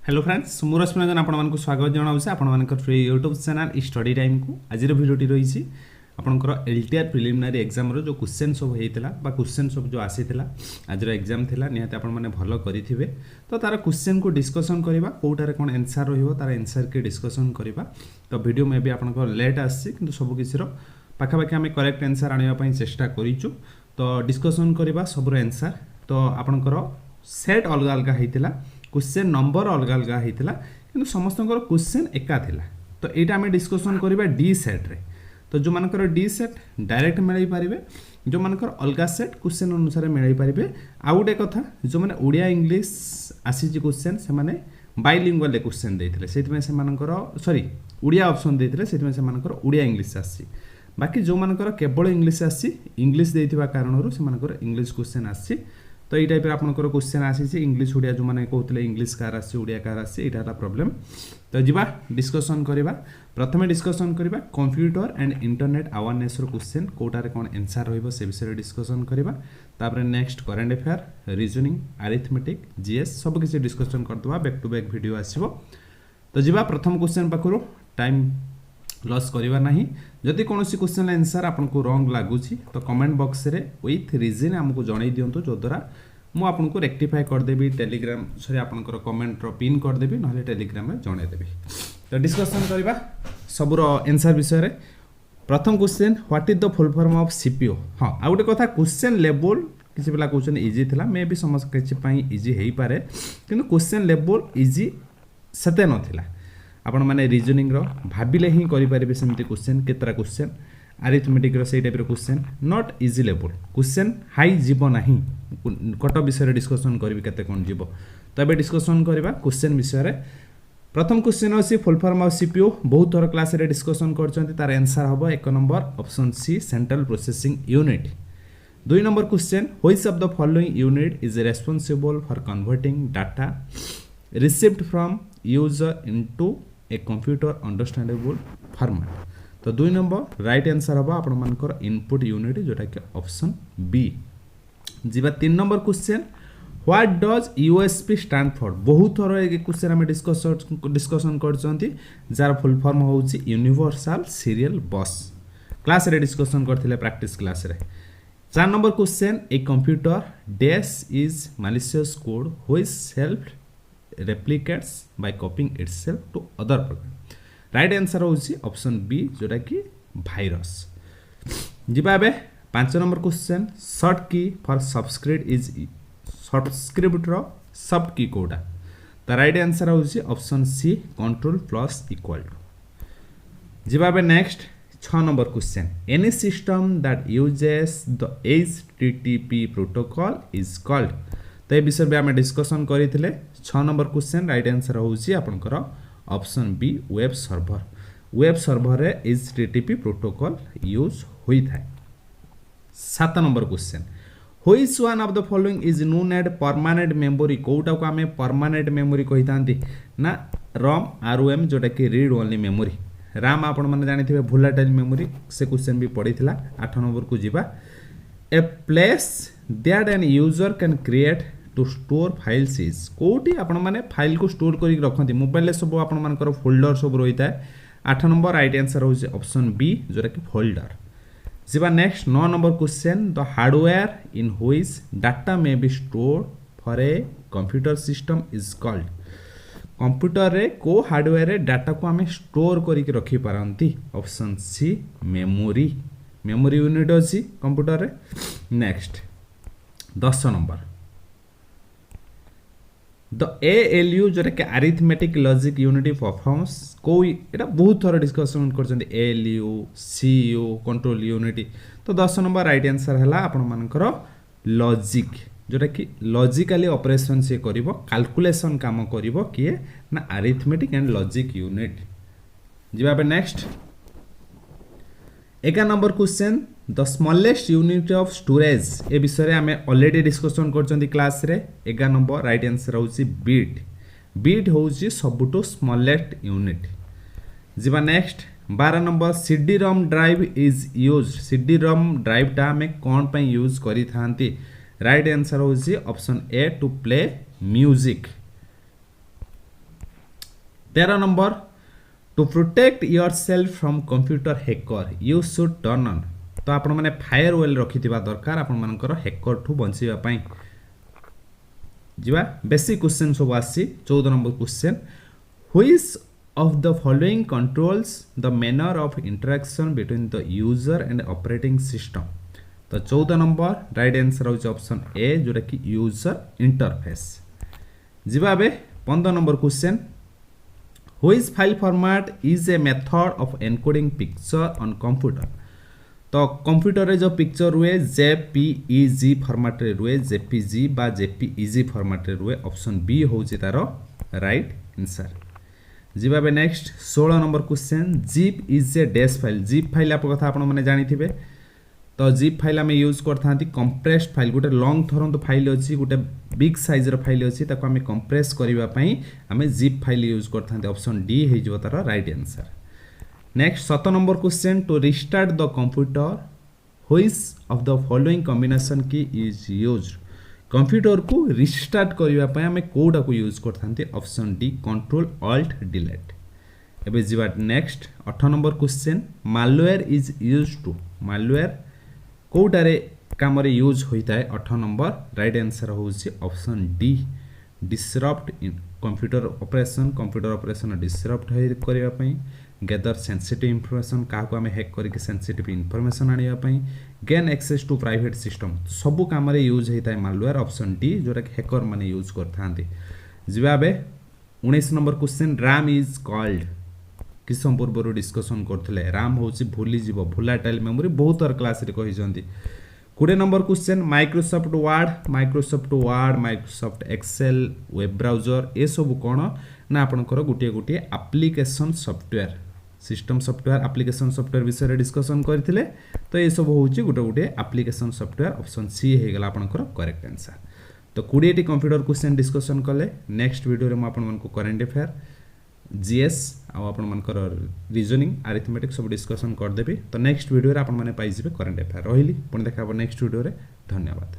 Hello friends मु रश्मि रंजन आपको स्वागत जनाऊे आपंकर यूट्यूब चैनल स्टडी टाइम को आज भिडियोटी रही आपंकर LTR प्रिलिमिनारी एग्जाम जो क्वेश्चन सब होता क्वेश्चन सब जो आसीला आज एग्जाम थिला निहाती आपण माने भलो करिथिबे तो तार क्वेश्चन को डिस्कशन करबा कोटारे कोन आंसर रहिबो तार आंसर के डिस्कशन करबा तो वीडियो में भी आपनकर लेट आसी किंतु सब किसिरो पाखापाखि आम करेक्ट आंसर आनिबा पई चेष्टा करिचु तो डिस्कशन करबा सबरो आंसर तो आपनकर सेट अलग अलग होता क्वेश्चन नंबर अलग अलग होता कि समस्त क्वेश्चन एका थिला तो यहाँ आम डिस्कसन करबा डी सेट रे तो जो मानकर डी सेट डायरेक्ट मिल पारे जो मानकर अलग सेट क्वेश्चन अनुसार मिल पारे आउ गोटे कथा जो मैंने ओडिया इंग्लिश आसी क्वेश्चन से माने बाइलिंगुअल क्वेश्चन देते से सॉरी ओडिया ऑप्शन देते से ओडिया इंग्लिश आसी बाकी जो मानकर केवल इंग्लिश आसी इंग्लिश देथिबा कारणरू से मानकर इंग्लिश क्वेश्चन आसी तो ये टाइप आपनकर क्वेश्चन आसी इंग्लिश ओडिया जो माने कहते इंग्लिश कार आसी ओडिया कार आसी यहाँ प्रॉब्लम तो जीवा डिस्कशन करबा प्रथमे डिस्कशन करबा कंप्यूटर एंड इंटरनेट अवेयरनेस रो क्वेश्चन कोटारे कोन आंसर रहइबो से विषय डिस्कशन करबा तापर next current affair reasoning arithmetic GS सब किसी डिस्कशन करदवा बैक टू बैक वीडियो आसीबो तो जीवा प्रथम क्वेश्चन पाखरो टाइम लॉस करबा नाही जदि कोनोसी क्वेश्चन आंसर आपनको रॉन्ग लागुची तो कमेंट बॉक्स रे विथ रीजन हमको जणाई दियंतो जो द्वारा मु आपनको रेक्टिफाई कर देबी टेलीग्राम सॉरी आपनकर कमेंट रो पिन कर देबी नहले टेलीग्राम में जणाई देबी तो डिस्कशन करबा सबरो आंसर विषय रे प्रथम question what is the full form of CPO हां आ गोटे कथा क्वेश्चन लेवल किसी बेला क्वेश्चन इजी थिला मे भी समझ किछि पई इजी हेई पारे किंतु क्वेश्चन लेवल इजी सते नथिला आपण माने रीजनिंग रो भाबिले ही करि पारिबे सेमति क्वेश्चन केतरा क्वेश्चन अरिथमेटिक रो सेई टाइप रो question not easy level question हाई जीव नाही कट विषय डिस्कशन करबी केते कोन जीव तो एबे डिस्कशन करबा क्वेश्चन विषय रे प्रथम क्वेश्चन अछि फुल फॉर्म ऑफ सीपीयू बहुत थोर क्लास रे डिस्कशन करचंती तार आंसर हबो एक number option C central processing unit दुई number question which of the following unit is responsible for converting data received from user into a computer understandable format तो दुई number right answer हबो आपण मानकर input unit जोटा कि option B जीवा तीन number question what does USP stand for बहुत थोर ए क्वेश्चन हम डिस्कशन करचंती जार फुल फॉर्म होउची यूनिवर्सल सीरियल बस क्लास रे डिस्कशन करथिले प्रैक्टिस क्लास रे चार number question a computer dash is malicious code which self replicates by copying itself to other program right answer होउची ऑप्शन बी जोटा कि वायरस जिबा बे पांच number question short key for subscript is subscript रो सब की कोडा द राइट आंसर होउची option C control plus equal to जिबा बे next 6 number question any system that uses the HTTP protocol is called तो ये विषय में आम डिस्कशन करते 6 नंबर क्वेश्चन राइट आंसर होउची आपनकर ऑप्शन बी वेब सर्वर रे HTTP प्रोटोकॉल यूज होई थाए 7 number question which one of the following is known as permanent memory कोटा को आमे परमानेंट मेमोरी कहि तांती ना ROM ROM जोटा कि रीड ओनली मेमोरी RAM आपण माने जानिथिबे वोलेटाइल मेमोरी से क्वेश्चन भी पढ़ीथिला 8 नंबर को जीवा a place that an user can create to store files is कोटी आपण माने फाइल को स्टोर करी रखंती मोबाइल ले सब आपण मानकर फोल्डर सब रहिता 8 नंबर राइट आंसर होउची ऑप्शन बी जोरा कि फोल्डर जिबा next 9 number question the hardware in which data may be stored for a computer system is called computer रे को हार्डवेयर रे डाटा को हमें स्टोर करी के रखी पारंती ऑप्शन सी मेमोरी यूनिट अछि कंप्यूटर रे नेक्स्ट 10 नंबर द ALU जोटा कि अरिथमेटिक लॉजिक यूनिट परफॉर्म्स कोई एटा बहुत थोर डिस्कशन करछन ALU CU कंट्रोल यूनिट तो 10 नंबर राइट आंसर हला आपण मानकर लॉजिक जोटा कि लॉजिकली ऑपरेशन से करिवो कैलकुलेशन काम करिवो किए ना अरिथमेटिक एंड लॉजिक यूनिट जिबा पे next 11 number question the smallest unit of storage ए विषय आम ऑलरेडी डिस्कशन करछंती क्लास रे 11 नंबर राइट आंसर होउची बिट होउची सबुटो स्मॉलेस्ट यूनिट जिबा next 12 number CD-ROM drive is used CD-ROM drive टा में कोन पे यूज करी थांती राइट आंसर होउची option A to play music 13 number to protect yourself from computer hacker you should turn on तो आपण माने फायर वेल रखिथिबा दरकार आपण मानकर हैकर ठू बंचिबा पई जिबा बेसिक क्वेश्चन सब आसी 14 number question which of the following controls the manner of interaction between the user and operating system तो 14 नंबर राइट आंसर होची ऑप्शन ए जोटा कि यूजर इंटरफेस जिबा बे 15 number question which file format is a method of encoding picture on computer तो computer रे जो picture हुए JPEG format रे हुए जेपीजी बा जेपीईजी फॉर्मेट रे हुए ऑप्शन बी होची तारो राइट आंसर जिबा बे next 16 number question zip is a dash file zip file आप कथा आपण माने जानि थिबे तो जिप फाइल आम यूज करथांती कंप्रेस्ड फाइल गोटे लॉन्ग थरंत फाइल अछि गोटे बिग साइज रो फाइल अछि ताको आम कंप्रेस करबा पई आम जिप फाइल यूज करथांती ऑप्शन डी हे जबो तार right answer next 7 number question to restart the computer which of the following combination key is used computer को रिस्टार्ट करबा पई आम कोडा को यूज करथांती option D control alt delete एबे जिबा next 8 number question malware is used to malware कोटारे काम रे यूज होता है 8 नंबर राइट आंसर होची ऑप्शन डी डिसरप्ट इन कंप्यूटर ऑपरेशन डिसरप्ट है करबा पई गैदर सेंसिटिव इंफॉर्मेशन का को हमें हैक करके सेंसिटिव इंफॉर्मेशन आनिया पई gain access to private system सब काम रे यूज होता है मालवेयर ऑप्शन डी जोरा कि हैकर माने यूज करथांती जिबाबे 19 number question RAM is called कि पूर्व डिस्कसन करथिले रैम होची भूली जीवो भोलाटाइल मेमोरी बहुत और क्लास रे कहि जंती 20 number question Microsoft Word Microsoft Excel web browser ए सब कोन ना आपनकर गुटिए गुटिए application software system software application software विषय डिस्कसन करथिले तो ये सब होची गुटे गुटे एप्लीकेशन सॉफ्टवेयर ऑप्शन सी हे गेला आपनकर करेक्ट आंसर तो 20 टी कंप्यूटर क्वेश्चन डिस्कसन कले नेक्स्ट वीडियो रे म आपन मन को करंट अफेयर जीएस आ आपण मनकर रीजनिंग अरिथमेटिक सब डिस्कसन कर देबी तो नेक्स्ट वीडियो रे आपण माने पाई जिबे करंट अफेयर रहिली पुणी देखा नेक्स्ट वीडियो रे धन्यवाद।